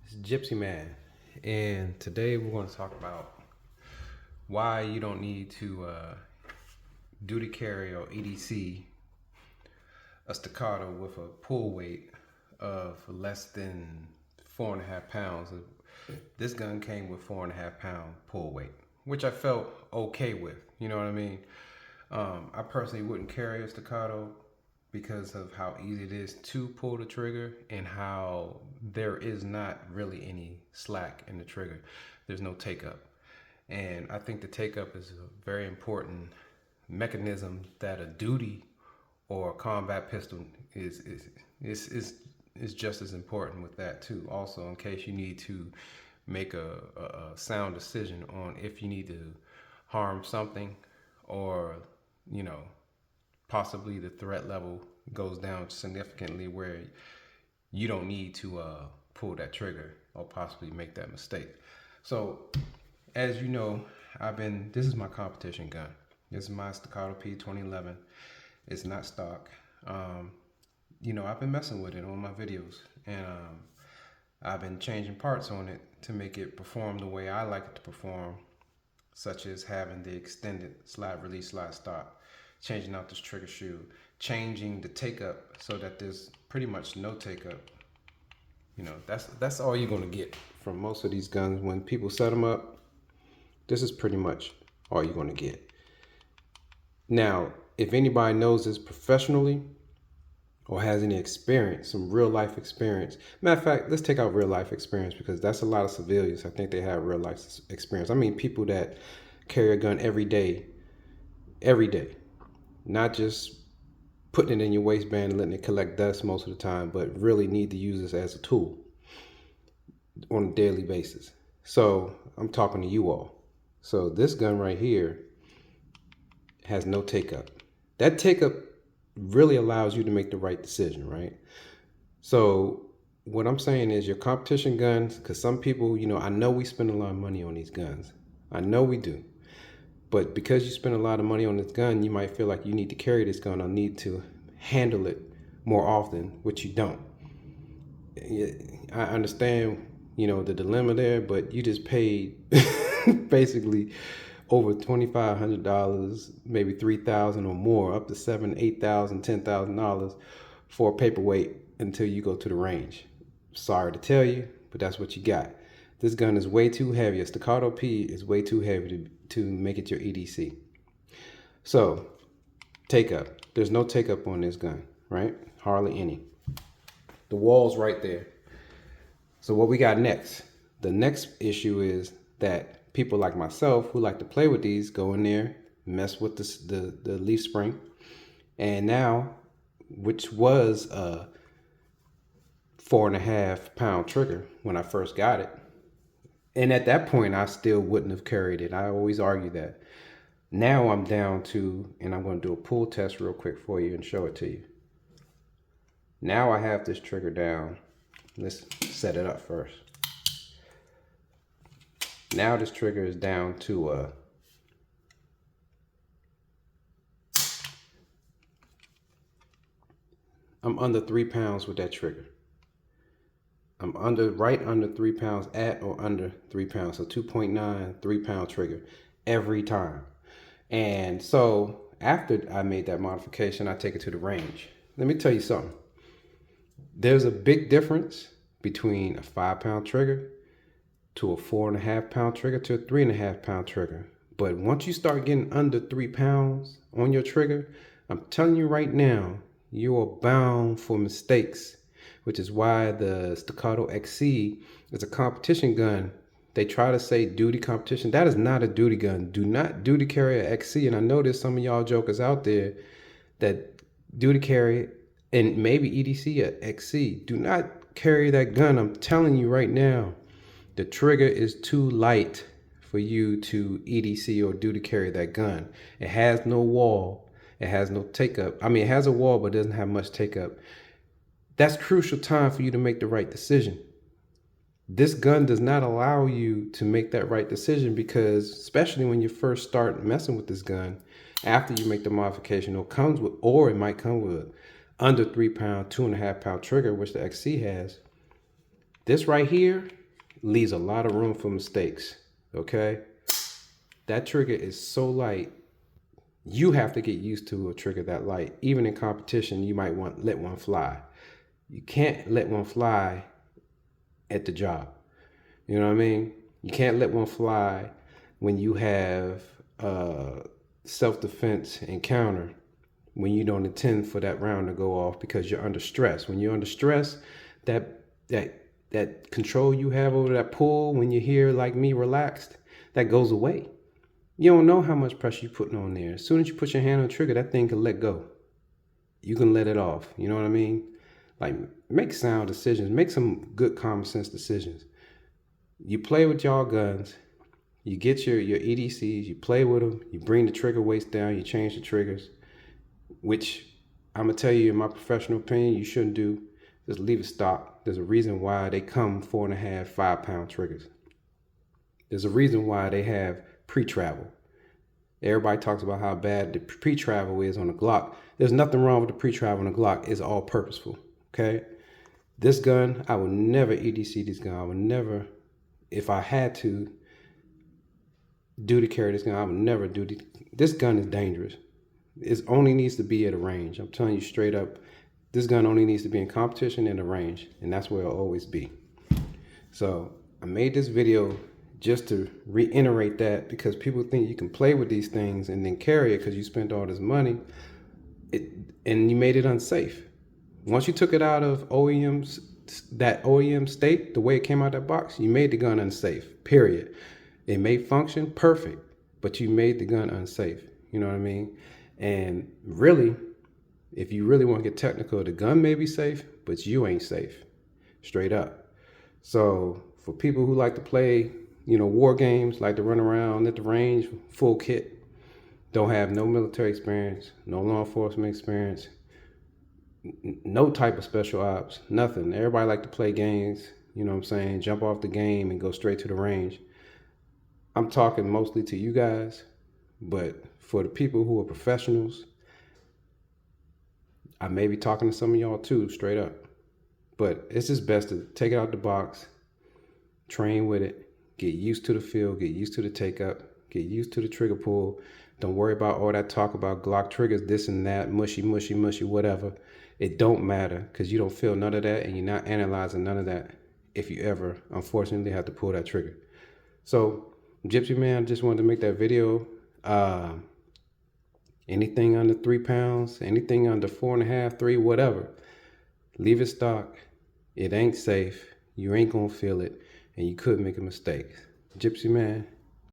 It's Gypsy Man, and today we're going to talk about why you don't need to duty carry or EDC a staccato with a pull weight of less than 4.5 pounds. This gun came with 4.5 pound pull weight, which I felt okay with. You know what I mean? I personally wouldn't carry a staccato because of how easy it is to pull the trigger and how there is not really any slack in the trigger. There's no take up. And I think the take up is a very important mechanism that a duty or a combat pistol is just as important with that too. Also, in case you need to make a sound decision on if you need to harm something, or possibly the threat level goes down significantly where you don't need to pull that trigger or possibly make that mistake. So, as you know, this is my competition gun. This is my Staccato P 2011. It's not stock. I've been messing with it on my videos, and I've been changing parts on it to make it perform the way I like it to perform, such as having the extended slide release, slide stop, changing out this trigger shoe, changing the take up so that there's pretty much no take up. That's all you're gonna get from most of these guns. When people set them up, this is pretty much all you're gonna get. Now, if anybody knows this professionally or has any experience, some real life experience. Matter of fact, let's take out real life experience, because that's a lot of civilians. I think they have real life experience. I mean, people that carry a gun every day, not just putting it in your waistband and letting it collect dust most of the time, but really need to use this as a tool on a daily basis. So I'm talking to you all. So this gun right here has no take up. That take up really allows you to make the right decision, right? So what I'm saying is your competition guns, because some people, I know we spend a lot of money on these guns. I know we do. But because you spend a lot of money on this gun, you might feel like you need to carry this gun or need to handle it more often, which you don't. I understand, the dilemma there, but you just paid basically over $2,500, maybe $3,000 or more, up to $7,000, $8,000, $10,000 for a paperweight until you go to the range. Sorry to tell you, but that's what you got. This gun is way too heavy. A Staccato P is way too heavy to make it your EDC. So, take up. There's no take up on this gun, right? Hardly any. The wall's right there. So what we got next? The next issue is that people like myself who like to play with these go in there, mess with the leaf spring, and now, which was a 4.5 pound trigger when I first got it. And at that point, I still wouldn't have carried it. I always argue that. Now I'm down to, and I'm going to do a pull test real quick for you and show it to you. Now I have this trigger down. Let's set it up first. Now this trigger is down to I'm under 3 pounds with that trigger. I'm right under 3 pounds, at or under 3 pounds. So 2.9, 3 pound trigger every time. And so after I made that modification, I take it to the range. Let me tell you something. There's a big difference between a 5 pound trigger to a 4.5 pound trigger to a 3.5 pound trigger. But once you start getting under 3 pounds on your trigger, I'm telling you right now, you are bound for mistakes, which is why the Staccato XC is a competition gun. They try to say duty competition. That is not a duty gun. Do not duty carry a XC. And I know there's some of y'all jokers out there that duty carry, and maybe EDC a XC. Do not carry that gun. I'm telling you right now, the trigger is too light for you to EDC or duty carry that gun. It has no wall. It has no take up. I mean, it has a wall, but it doesn't have much take up. That's crucial time for you to make the right decision. This gun does not allow you to make that right decision, because especially when you first start messing with this gun, after you make the modification, or it might come with under 3 pound, 2.5 pound trigger, which the XC has. This right here leaves a lot of room for mistakes, okay? That trigger is so light, you have to get used to a trigger that light. Even in competition, you might want let one fly. You can't let one fly at the job. You know what I mean? You can't let one fly when you have self-defense encounter, when you don't intend for that round to go off because you're under stress. When you're under stress, that control you have over that pull, when you're here like me relaxed, that goes away. You don't know how much pressure you're putting on there. As soon as you put your hand on the trigger, that thing can let go. You can let it off. You know what I mean? Like, make sound decisions. Make some good common sense decisions. You play with y'all guns. You get your EDCs. You play with them. You bring the trigger weights down. You change the triggers, which I'm going to tell you in my professional opinion, you shouldn't do. Just leave it stock. There's a reason why they come 4.5, 5 pound triggers. There's a reason why they have pre-travel. Everybody talks about how bad the pre-travel is on the Glock. There's nothing wrong with the pre-travel on the Glock. It's all purposeful, okay? This gun, I would never EDC this gun. I would never, if I had to do to carry this gun, I would never do this gun is dangerous. It only needs to be at a range. I'm telling you straight up, this gun only needs to be in competition and a range, and that's where it'll always be. So I made this video just to reiterate that, because people think you can play with these things and then carry it because you spent all this money and you made it unsafe. Once you took it out of that OEM state, the way it came out that box, you made the gun unsafe, period. It may function perfect, but you made the gun unsafe. You know what I mean? And really, if you really want to get technical, the gun may be safe, but you ain't safe, straight up. So for people who like to play, war games, like to run around at the range, full kit, don't have no military experience, no law enforcement experience, no type of special ops, nothing. Everybody like to play games, you know what I'm saying, jump off the game and go straight to the range. I'm talking mostly to you guys, but for the people who are professionals, I may be talking to some of y'all too, straight up. But it's just best to take it out the box, train with it, get used to the feel, get used to the take up, get used to the trigger pull. Don't worry about all that talk about Glock triggers, this and that, mushy, whatever. It don't matter, because you don't feel none of that and you're not analyzing none of that if you ever, unfortunately, have to pull that trigger. So, Gypsy Man, just wanted to make that video. Anything under 3 pounds, anything under 4.5, 3, whatever, leave it stock. It ain't safe. You ain't gonna feel it, and you could make a mistake. Gypsy Man,